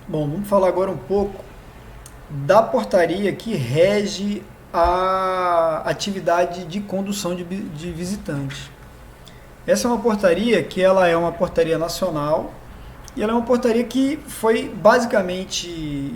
Bom, vamos falar agora um pouco da portaria que rege a atividade de condução de visitantes. Essa é uma portaria que ela é uma portaria nacional e ela é uma portaria que foi basicamente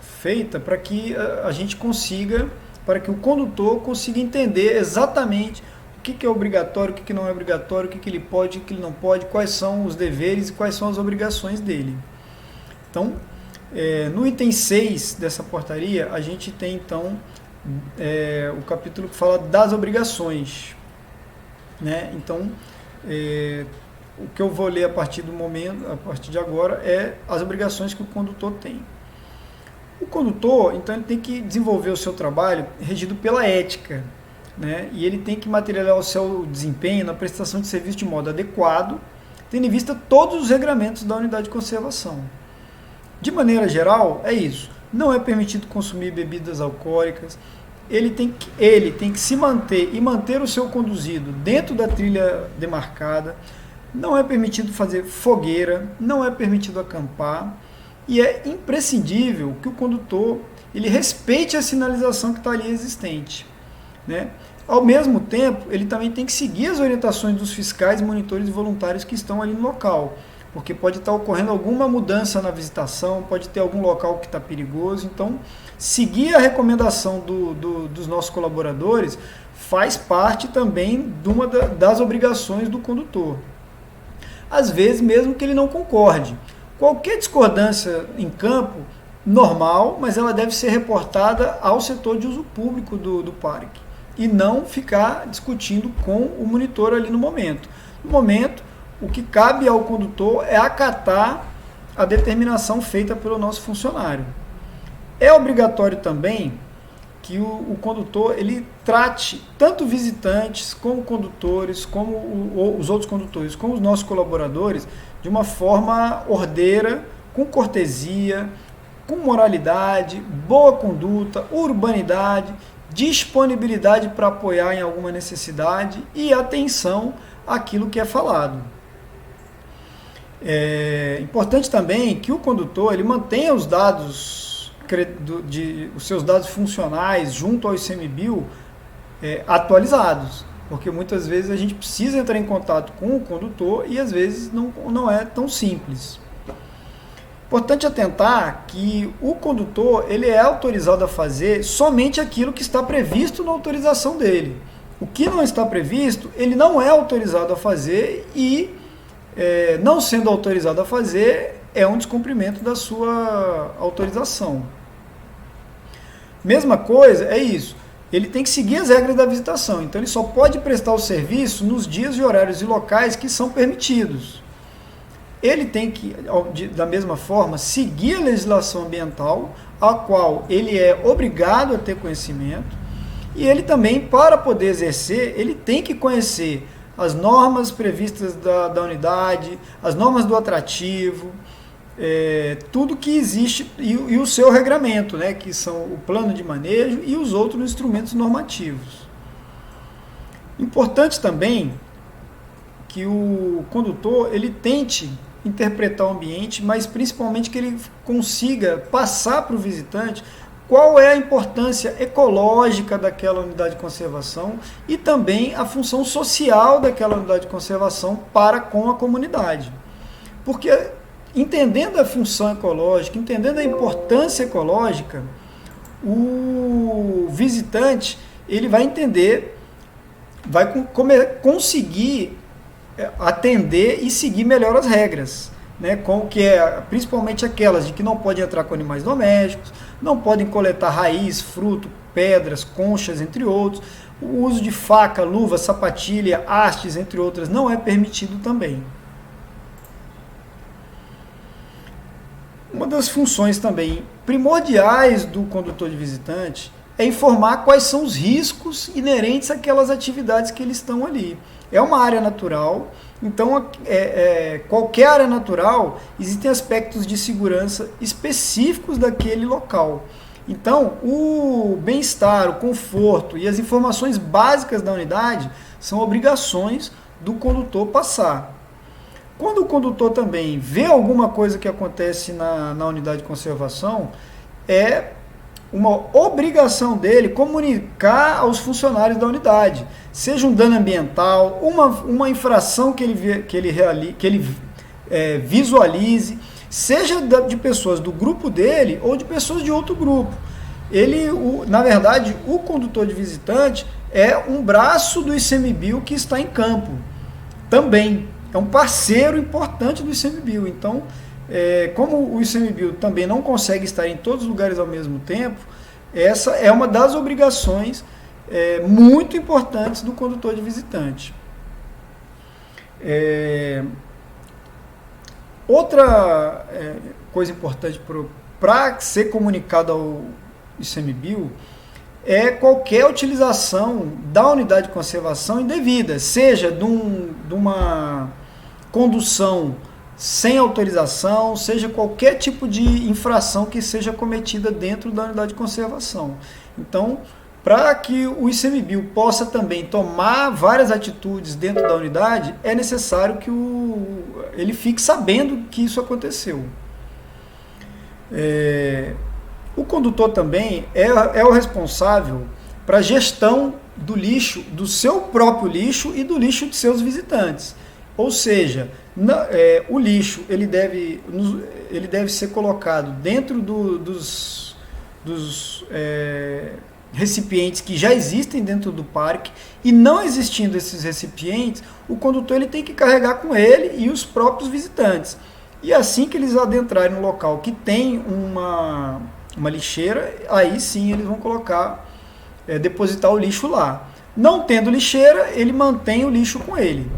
feita para que a gente consiga, para que o condutor consiga entender exatamente o que é obrigatório, o que não é obrigatório, o que ele pode, o que ele não pode, quais são os deveres e quais são as obrigações dele. Então, no item 6 dessa portaria, a gente tem então o capítulo que fala das obrigações. Né? Então, o que eu vou ler a partir do momento, a partir de agora, é as obrigações que o condutor tem. O condutor, então, ele tem que desenvolver o seu trabalho regido pela ética, né? E ele tem que materializar o seu desempenho na prestação de serviço de modo adequado, tendo em vista todos os regramentos da unidade de conservação. De maneira geral, é isso. Não é permitido consumir bebidas alcoólicas. Ele tem que se manter e manter o seu conduzido dentro da trilha demarcada. Não é permitido fazer fogueira, não é permitido acampar. E é imprescindível que o condutor ele respeite a sinalização que está ali existente. Né? Ao mesmo tempo, ele também tem que seguir as orientações dos fiscais, monitores e voluntários que estão ali no local, porque pode estar ocorrendo alguma mudança na visitação, pode ter algum local que está perigoso. Então, seguir a recomendação dos nossos colaboradores faz parte também de uma das obrigações do condutor. Às vezes, mesmo que ele não concorde. Qualquer discordância em campo, normal, mas ela deve ser reportada ao setor de uso público do parque e não ficar discutindo com o monitor ali no momento. No momento, o que cabe ao condutor é acatar a determinação feita pelo nosso funcionário. É obrigatório também que o condutor ele trate tanto visitantes como condutores, como os outros condutores, como os nossos colaboradores, de uma forma ordeira, com cortesia, com moralidade, boa conduta, urbanidade, disponibilidade para apoiar em alguma necessidade e atenção àquilo que é falado. É importante também que o condutor ele mantenha os seus dados funcionais junto ao ICMBio atualizados, porque muitas vezes a gente precisa entrar em contato com o condutor e às vezes não é tão simples. Importante atentar que o condutor ele é autorizado a fazer somente aquilo que está previsto na autorização dele. O que não está previsto, ele não é autorizado a fazer e, não sendo autorizado a fazer, é um descumprimento da sua autorização. Mesma coisa, é isso. Ele tem que seguir as regras da visitação, então ele só pode prestar o serviço nos dias e horários e locais que são permitidos. Ele tem que, da mesma forma, seguir a legislação ambiental, a qual ele é obrigado a ter conhecimento, e ele também, para poder exercer, ele tem que conhecer as normas previstas da unidade, as normas do atrativo, tudo que existe, e o seu regramento, né, que são o plano de manejo e os outros instrumentos normativos. Importante também que o condutor ele tente interpretar o ambiente, mas principalmente que ele consiga passar para o visitante qual é a importância ecológica daquela unidade de conservação e também a função social daquela unidade de conservação para com a comunidade. Porque entendendo a função ecológica, entendendo a importância ecológica, o visitante ele vai entender, vai conseguir atender e seguir melhor as regras, né? Principalmente aquelas de que não pode entrar com animais domésticos, não podem coletar raiz, fruto, pedras, conchas, entre outros. O uso de faca, luva, sapatilha, hastes, entre outras, não é permitido também. Uma das funções também primordiais do condutor de visitante é informar quais são os riscos inerentes àquelas atividades que eles estão ali. É uma área natural, então qualquer área natural existem aspectos de segurança específicos daquele local. Então, o bem-estar, o conforto e as informações básicas da unidade são obrigações do condutor passar. Quando o condutor também vê alguma coisa que acontece na unidade de conservação, é uma obrigação dele comunicar aos funcionários da unidade, seja um dano ambiental, uma infração que ele visualize, seja de pessoas do grupo dele ou de pessoas de outro grupo. Na verdade, o condutor de visitante é um braço do ICMBio que está em campo também. É um parceiro importante do ICMBio. Então, como o ICMBio também não consegue estar em todos os lugares ao mesmo tempo, essa é uma das obrigações muito importantes do condutor de visitante. Outra coisa importante para ser comunicado ao ICMBio é qualquer utilização da unidade de conservação indevida, seja de uma condução sem autorização, seja qualquer tipo de infração que seja cometida dentro da unidade de conservação. Então, para que o ICMBio possa também tomar várias atitudes dentro da unidade, é necessário que ele fique sabendo que isso aconteceu. O condutor também é o responsável para a gestão do lixo, do seu próprio lixo e do lixo de seus visitantes. Ou seja, o lixo ele deve ser colocado dentro dos recipientes que já existem dentro do parque, e não existindo esses recipientes, o condutor ele tem que carregar com ele e os próprios visitantes. E assim que eles adentrarem no local que tem uma lixeira, aí sim eles vão depositar o lixo lá. Não tendo lixeira, ele mantém o lixo com ele.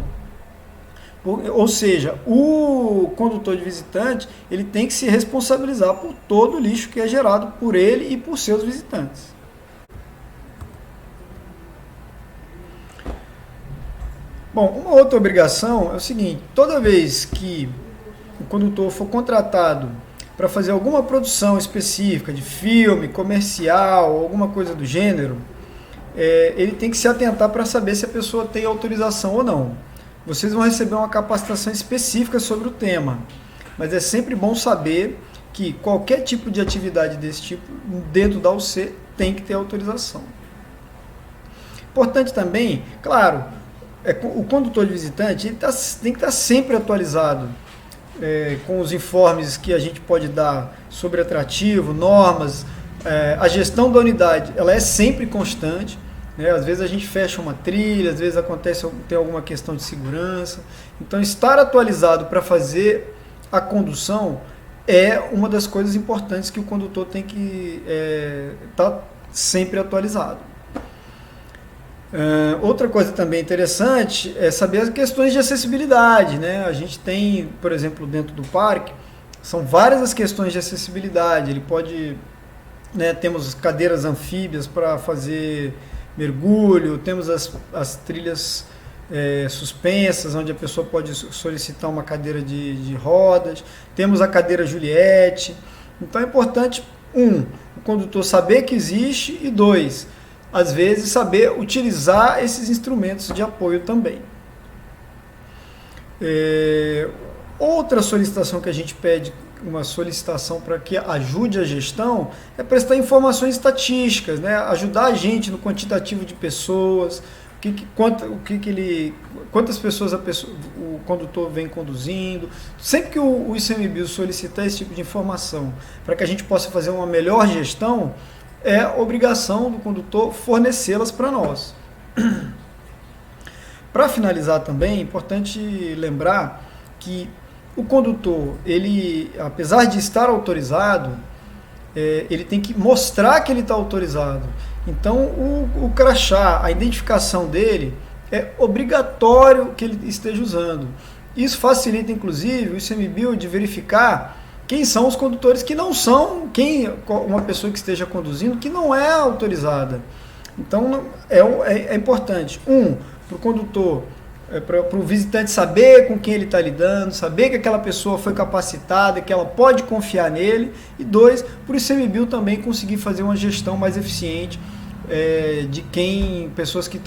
Ou seja, o condutor de visitante ele tem que se responsabilizar por todo o lixo que é gerado por ele e por seus visitantes. Bom, uma outra obrigação é o seguinte: toda vez que o condutor for contratado para fazer alguma produção específica de filme, comercial, alguma coisa do gênero, ele tem que se atentar para saber se a pessoa tem autorização ou não. Vocês vão receber uma capacitação específica sobre o tema, mas é sempre bom saber que qualquer tipo de atividade desse tipo, dentro da UC, tem que ter autorização. Importante também, claro, o condutor de visitante ele tem que estar sempre atualizado com os informes que a gente pode dar sobre atrativo, normas. A gestão da unidade ela é sempre constante. Às vezes a gente fecha uma trilha, às vezes tem alguma questão de segurança. Então, estar atualizado para fazer a condução é uma das coisas importantes que o condutor tem que estar sempre atualizado. Outra coisa também interessante é saber as questões de acessibilidade. A gente tem, por exemplo, dentro do parque, são várias as questões de acessibilidade. Ele pode, temos cadeiras anfíbias para fazer mergulho, temos as trilhas suspensas, onde a pessoa pode solicitar uma cadeira de rodas, temos a cadeira Juliette. Então é importante, o condutor saber que existe, e 2, às vezes saber utilizar esses instrumentos de apoio também. Outra solicitação que a gente pede, uma solicitação para que ajude a gestão, é prestar informações estatísticas, ajudar a gente no quantitativo de pessoas, quantas pessoas o condutor vem conduzindo. Sempre que o ICMBio solicitar esse tipo de informação para que a gente possa fazer uma melhor gestão, é obrigação do condutor fornecê-las para nós. Para finalizar também, é importante lembrar que o condutor, ele, apesar de estar autorizado, ele tem que mostrar que ele está autorizado. Então, o crachá, a identificação dele, é obrigatório que ele esteja usando. Isso facilita, inclusive, o ICMBio de verificar quem são os condutores que não são, uma pessoa que esteja conduzindo que não é autorizada. Então, é importante, para o condutor, para o visitante saber com quem ele está lidando, saber que aquela pessoa foi capacitada, que ela pode confiar nele, e 2, para o ICMBio também conseguir fazer uma gestão mais eficiente de pessoas que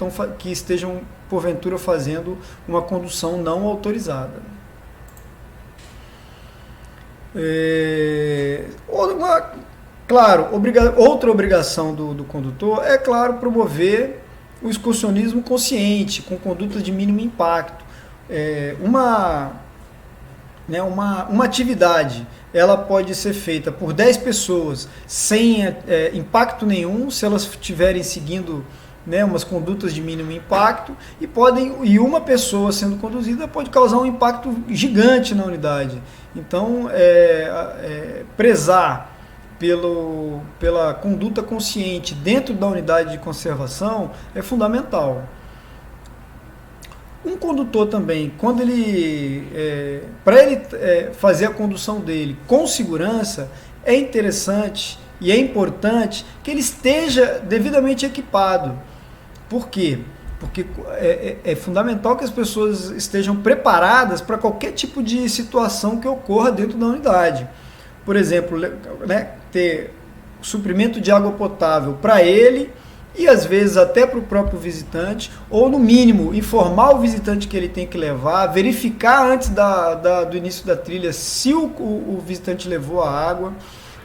estejam porventura fazendo uma condução não autorizada. Claro, outra obrigação do condutor é, claro, promover o excursionismo consciente, com condutas de mínimo impacto. Uma atividade, ela pode ser feita por 10 pessoas sem impacto nenhum, se elas estiverem seguindo, né, umas condutas de mínimo impacto, e uma pessoa sendo conduzida pode causar um impacto gigante na unidade. Então, prezar pela conduta consciente dentro da unidade de conservação é fundamental. Um condutor também, quando para ele fazer a condução dele com segurança, é interessante e é importante que ele esteja devidamente equipado. Por quê? Porque é fundamental que as pessoas estejam preparadas para qualquer tipo de situação que ocorra dentro da unidade. Por exemplo, né, ter suprimento de água potável para ele e às vezes até para o próprio visitante, ou no mínimo informar o visitante que ele tem que levar, verificar antes do início da trilha se o visitante levou a água,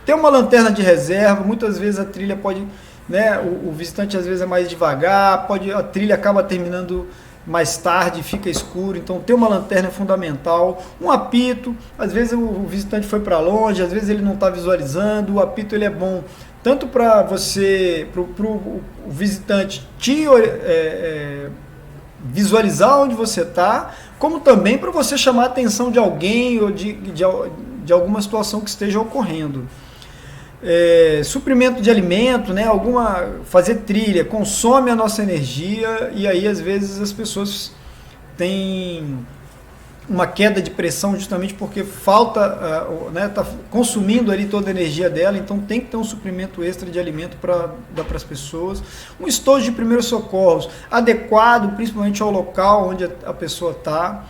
ter uma lanterna de reserva. Muitas vezes a trilha pode, né, o visitante às vezes é mais devagar, a trilha acaba terminando mais tarde, fica escuro, então ter uma lanterna é fundamental. Um apito, às vezes o visitante foi para longe, às vezes ele não está visualizando. O apito ele é bom tanto para você, para o visitante visualizar onde você está, como também para você chamar a atenção de alguém ou de alguma situação que esteja ocorrendo. Suprimento de alimento, né, fazer trilha, consome a nossa energia, e aí às vezes as pessoas têm uma queda de pressão justamente porque falta, né, está consumindo ali toda a energia dela, então tem que ter um suprimento extra de alimento para dar para as pessoas. Um estojo de primeiros socorros adequado, principalmente ao local onde a pessoa está.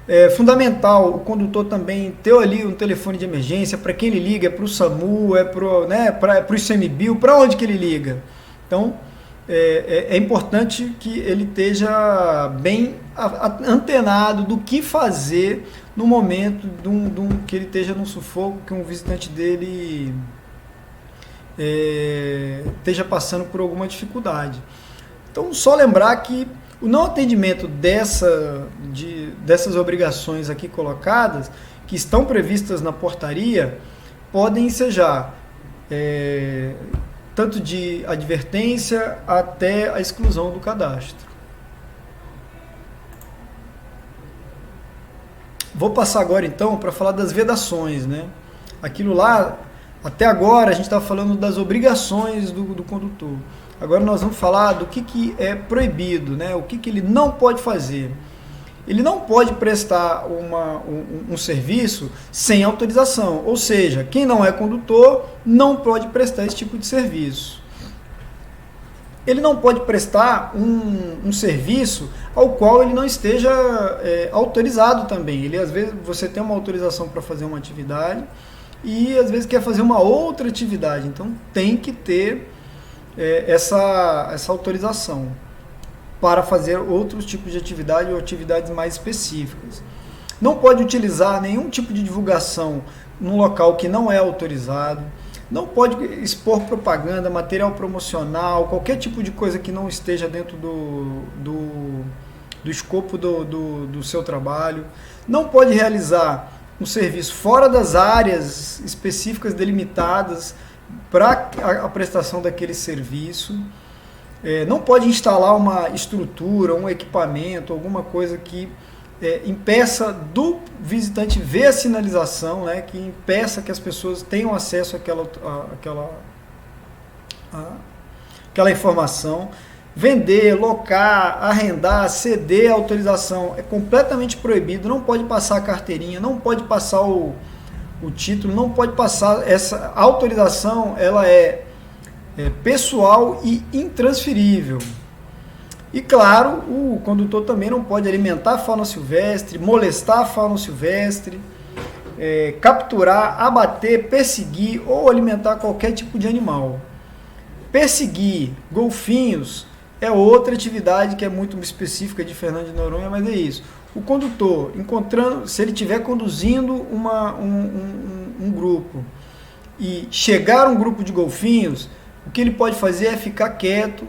É fundamental o condutor também ter ali um telefone de emergência. Para quem ele liga, é para o SAMU, para o ICMBio, para onde que ele liga. Então, é importante que ele esteja bem antenado do que fazer no momento que ele esteja num sufoco, que um visitante dele esteja passando por alguma dificuldade. Então, só lembrar que o não atendimento dessas obrigações aqui colocadas, que estão previstas na portaria, podem ensejar tanto de advertência até a exclusão do cadastro. Vou passar agora então para falar das vedações, né? Aquilo lá, até agora a gente está falando das obrigações do condutor. Agora nós vamos falar do que é proibido, né? O que ele não pode fazer. Ele não pode prestar um serviço sem autorização, ou seja, quem não é condutor não pode prestar esse tipo de serviço. Ele não pode prestar um serviço ao qual ele não esteja autorizado também. Às vezes você tem uma autorização para fazer uma atividade e às vezes quer fazer uma outra atividade, então tem que ter essa autorização para fazer outros tipos de atividade ou atividades mais específicas. Não pode utilizar nenhum tipo de divulgação num local que não é autorizado. Não pode expor propaganda, material promocional, qualquer tipo de coisa que não esteja dentro do escopo do seu trabalho. Não pode realizar um serviço fora das áreas específicas delimitadas para a prestação daquele serviço. Não pode instalar uma estrutura, um equipamento, alguma coisa que impeça do visitante ver a sinalização, né, que impeça que as pessoas tenham acesso àquela informação. Vender, locar, arrendar, ceder a autorização é completamente proibido. Não pode passar a carteirinha, não pode passar o título, não pode passar essa autorização. Ela é pessoal e intransferível. E claro, o condutor também não pode alimentar a fauna silvestre, molestar a fauna silvestre, capturar, abater, perseguir ou alimentar qualquer tipo de animal. Perseguir golfinhos é outra atividade que é muito específica de Fernando de Noronha, mas é isso. O condutor, se ele estiver conduzindo um grupo e chegar um grupo de golfinhos, o que ele pode fazer é ficar quieto,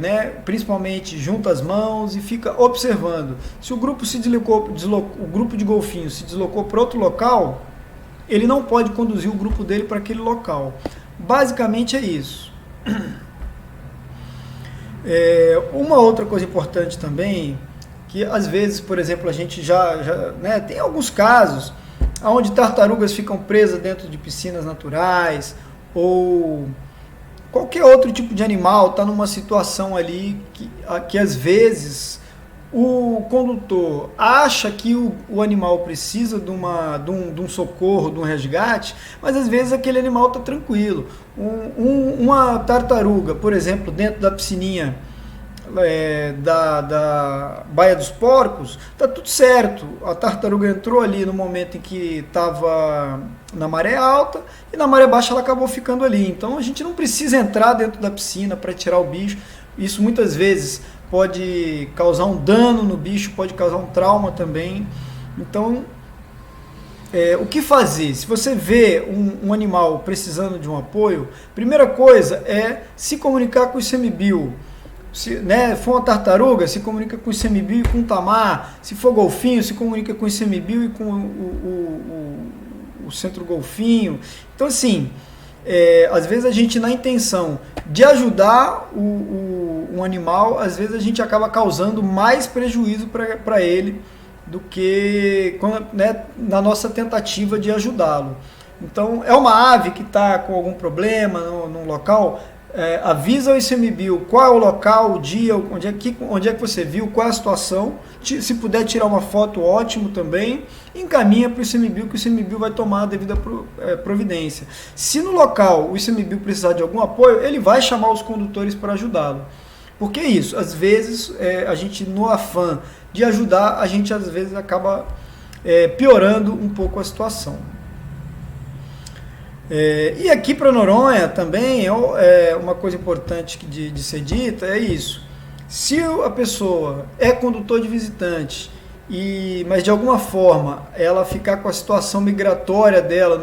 né, principalmente junta as mãos e fica observando. Se o grupo o grupo de golfinhos se deslocou para outro local, ele não pode conduzir o grupo dele para aquele local. Basicamente é isso. Uma outra coisa importante também, que às vezes, por exemplo, a gente né, tem alguns casos onde tartarugas ficam presas dentro de piscinas naturais, ou qualquer outro tipo de animal está numa situação ali que às vezes o condutor acha que o animal precisa de um socorro, de um resgate, mas às vezes aquele animal está tranquilo. Uma tartaruga, por exemplo, dentro da piscininha da Baía dos Porcos, está tudo certo. A tartaruga entrou ali no momento em que estava na maré alta e na maré baixa ela acabou ficando ali. Então a gente não precisa entrar dentro da piscina para tirar o bicho. Isso muitas vezes pode causar um dano no bicho, pode causar um trauma também. Então, o que fazer? Se você vê um animal precisando de um apoio, primeira coisa é se comunicar com o ICMBio. Se for uma tartaruga, se comunica com o ICMBio e com o tamar. Se for golfinho, se comunica com o ICMBio e com o centro golfinho. Então, assim, às vezes a gente, na intenção de ajudar um animal, às vezes a gente acaba causando mais prejuízo para ele do que na nossa tentativa de ajudá-lo. Então, é uma ave que está com algum problema no local, avisa ao ICMBio qual é o local, o dia, onde é que você viu, qual é a situação. Se puder tirar uma foto, ótimo também. Encaminha para o ICMBio, que o ICMBio vai tomar a devida providência. Se no local o ICMBio precisar de algum apoio, ele vai chamar os condutores para ajudá-lo. Porque é isso, às vezes a gente, no afã de ajudar, a gente às vezes acaba piorando um pouco a situação. E aqui para Noronha também uma coisa importante de ser dita é isso. Se a pessoa é condutor de visitante, mas de alguma forma ela ficar com a situação migratória dela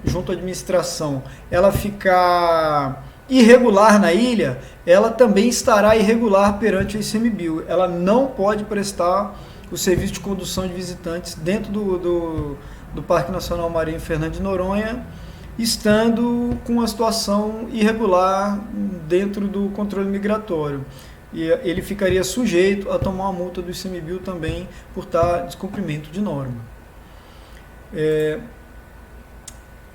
junto à administração, ela ficar irregular na ilha, ela também estará irregular perante o ICMBio. Ela não pode prestar o serviço de condução de visitantes dentro do Parque Nacional Marinho Fernando de Noronha, estando com uma situação irregular dentro do controle migratório. E ele ficaria sujeito a tomar uma multa do ICMBio também por descumprimento de norma.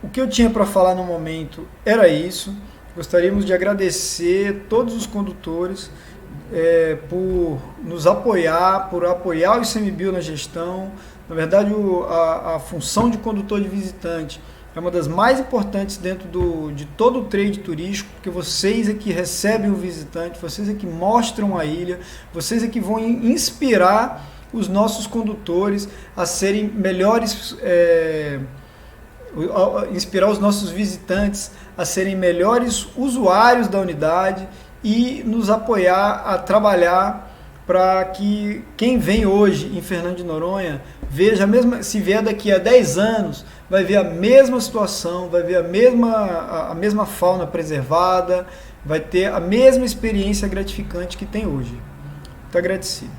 O que eu tinha para falar no momento era isso. Gostaríamos de agradecer todos os condutores por nos apoiar, por apoiar o ICMBio na gestão. Na verdade, a função de condutor de visitante é uma das mais importantes dentro de todo o trade turístico, porque vocês é que recebem o visitante, vocês é que mostram a ilha, vocês é que vão inspirar os nossos condutores a serem melhores, inspirar os nossos visitantes a serem melhores usuários da unidade e nos apoiar a trabalhar para que quem vem hoje em Fernando de Noronha veja, se vier daqui a 10 anos, vai ver a mesma situação, vai ver a mesma fauna preservada, vai ter a mesma experiência gratificante que tem hoje. Muito agradecido.